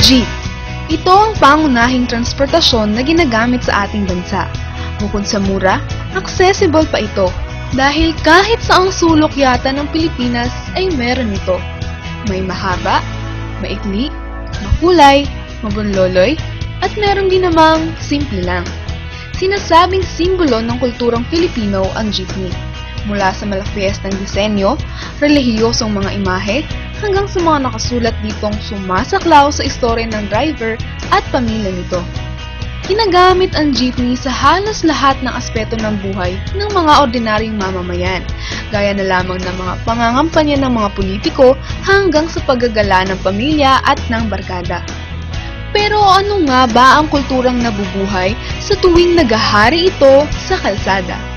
Jeep. Ito ang pangunahing transportasyon na ginagamit sa ating bansa. Bukod sa mura, accessible pa ito dahil kahit saang sulok yata ng Pilipinas ay meron ito. May mahaba, maikli, makulay, mabunloloy, at meron din namang simple lang. Sinasabing simbolo ng kulturang Filipino ang jeepney. Mula sa malapiestang disenyo, relihiyosong mga imahe, hanggang sa mga nakasulat ditong sumasaklaw sa istorya ng driver at pamilya nito. Ginagamit ang jeepney sa halos lahat ng aspeto ng buhay ng mga ordinaryong mamamayan, gaya na lamang ng mga pangangampanya ng mga politiko hanggang sa paggagala ng pamilya at ng barkada. Pero ano nga ba ang kulturang nabubuhay sa tuwing naghahari ito sa kalsada?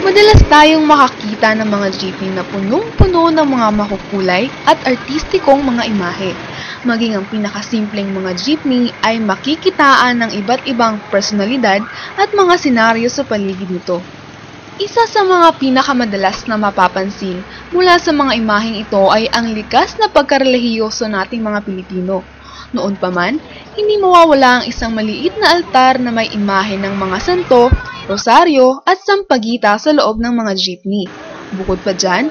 Madalas tayong makakita ng mga jeepney na punong-puno ng mga makukulay at artistikong mga imahe. Maging ang pinakasimpleng mga jeepney ay makikitaan ng iba't ibang personalidad at mga senaryo sa paligid nito. Isa sa mga pinakamadalas na mapapansin mula sa mga imaheng ito ay ang likas na pagkarelihiyoso nating mga Pilipino. Noon pa man, hindi mawawala ang isang maliit na altar na may imahe ng mga santo, rosaryo at sampagita sa loob ng mga jeepney. Bukod pa dyan,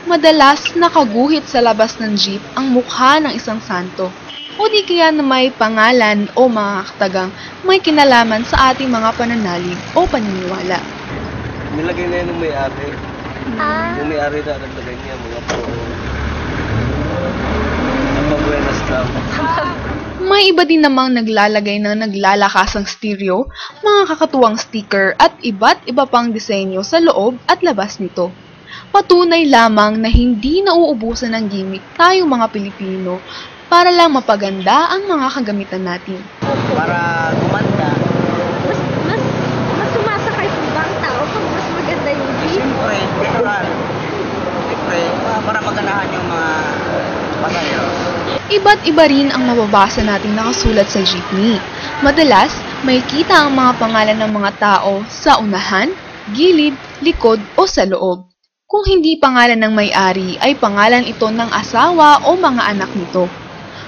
madalas nakaguhit sa labas ng jeep ang mukha ng isang santo o di kaya na may pangalan o mga katagang may kinalaman sa ating mga pananalig o paniniwala. Nilagay na yun ng may-ari. Yung may-ari na naglagay niya mga po. Napabuenas lang. May iba din namang naglalagay ng naglalakasang stereo, mga kakatuwang sticker at iba't iba pang disenyo sa loob at labas nito. Patunay lamang na hindi nauubusan ng gimmick tayong mga Pilipino para lang mapaganda ang mga kagamitan natin. Para gumanda. Mas sumasakay po ba ang tao pag mas maganda yung jeep? Siyempre, natural. Siyempre, para maganahan yung mga pasahero. Iba't iba rin ang mababasa nating nakasulat sa jeepney. Madalas, may kita ang mga pangalan ng mga tao sa unahan, gilid, likod o sa loob. Kung hindi pangalan ng may-ari, ay pangalan ito ng asawa o mga anak nito.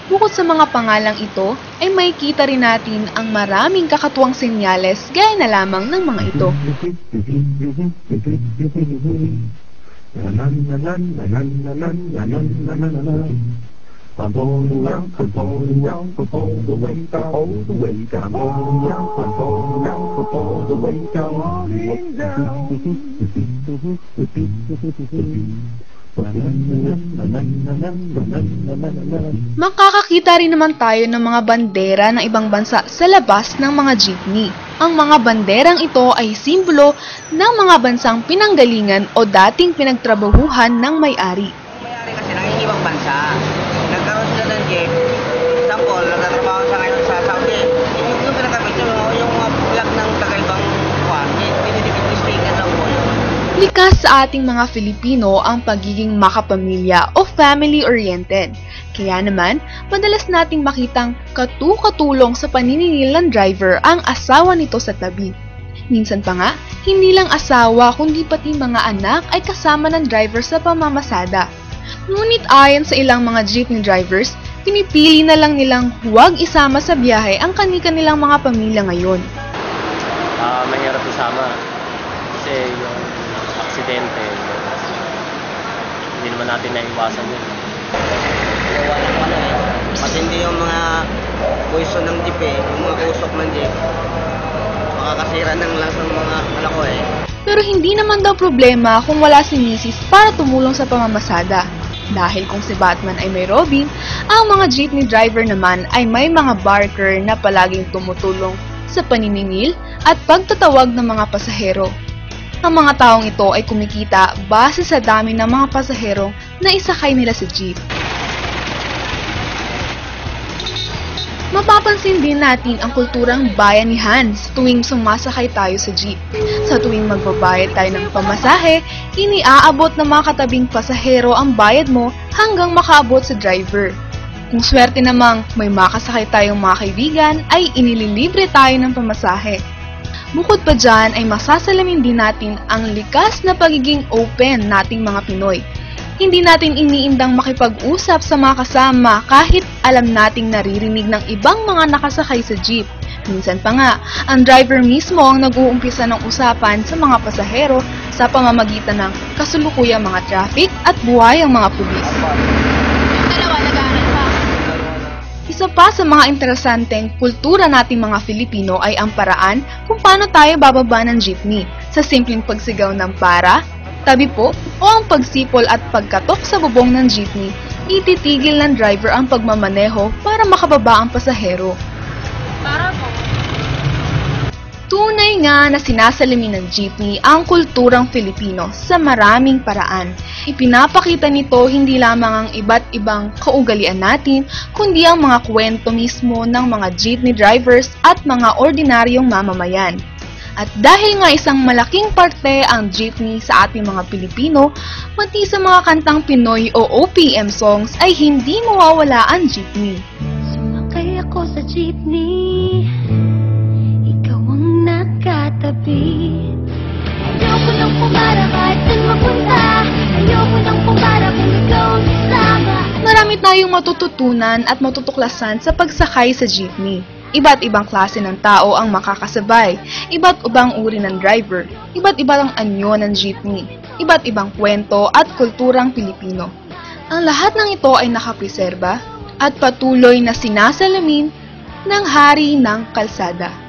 Bukod sa mga pangalang ito, ay may kita rin natin ang maraming kakatuwang senyales gaya na lamang ng mga ito. I'm going round, I'm going round, I'm all the way down, all the way down. I'm going round, I'm going round, I'm all the way down, Makakakita rin naman tayo ng mga bandera ng ibang bansa sa labas ng mga jeepney. Ang mga banderang ito ay simbolo ng mga bansang pinanggalingan o dating pinagtrabahuhan ng may-ari. May-ari kasi ng ibang bansa. Nagkaroon sila ng jeep. Example, nagtatrabaho siya ngayon sa Saudi. Yung pinagamit yung flag ng kakaibang kuwan. Pinidikit sticker lang po yun. Likas sa ating mga Filipino ang pagiging makapamilya o family-oriented. Kaya naman, madalas nating makitang katukatulong sa paniningil ng driver ang asawa nito sa tabi. Minsan pa nga, hindi lang asawa kundi pati mga anak ay kasama ng driver sa pamamasada. Ngunit ayon sa ilang mga jeepney drivers, pinipili na lang nilang huwag isama sa biyahe ang kani-kanilang mga pamilya ngayon. Mahirap isama kasi yung aksidente, hindi naman natin naiwasan yun. Matindi yung mga puwiso ng jeep yung mga usok ng jeep. Makakasira ng lang ng mga malako Pero hindi naman daw problema kung wala si Mrs. para tumulong sa pamamasada. Dahil kung si Batman ay may Robin, ang mga jeepney driver naman ay may mga barker na palaging tumutulong sa paniningil at pagtatawag ng mga pasahero. Ang mga taong ito ay kumikita base sa dami ng mga pasahero na isakay nila sa jeep. Mapapansin din natin ang kulturang bayanihan sa tuwing sumasakay tayo sa jeep. Sa tuwing magbabayad tayo ng pamasahe, iniaabot ng mga katabing pasahero ang bayad mo hanggang makaabot sa driver. Kung swerte namang may makasakay tayong mga kaibigan, ay inililibre tayo ng pamasahe. Bukod pa dyan ay masasalamin din natin ang likas na pagiging open nating mga Pinoy. Hindi natin iniindang makipag-usap sa mga kasama kahit alam nating naririnig ng ibang mga nakasakay sa jeep. Minsan pa nga, ang driver mismo ang nag-uumpisa ng usapan sa mga pasahero sa pamamagitan ng kasulukuyang mga traffic at buhay ang mga pulis. Isa pa sa mga interesanteng kultura nating mga Filipino ay ang paraan kung paano tayo bababa ng jeepney sa simpleng pagsigaw ng para, tabi po, o ang pagsipol at pagkatok sa bubong ng jeepney, ititigil ng driver ang pagmamaneho para makababa ang pasahero. Tunay nga na sinasalamin ng jeepney ang kulturang Filipino sa maraming paraan. Ipinapakita nito hindi lamang ang iba't ibang kaugalian natin, kundi ang mga kwento mismo ng mga jeepney drivers at mga ordinaryong mamamayan. At dahil nga isang malaking parte ang jeepney sa ating mga Pilipino, pati sa mga kantang Pinoy o OPM songs ay hindi mawawala ang jeepney. Sumakay ako sa jeepney, ikaw ang nakatabi. Ayoko nang pumara kahit saan mapunta, ayoko nang pumara kung ikaw ang kasama. Marami tayong matututunan at matutuklasan sa pagsakay sa jeepney. Iba't ibang klase ng tao ang makakasabay, iba't ibang uri ng driver, iba't ibang anyo ng jeepney, iba't ibang kwento at kulturang Pilipino. Ang lahat ng ito ay nakapreserba at patuloy na sinasalamin ng hari ng kalsada.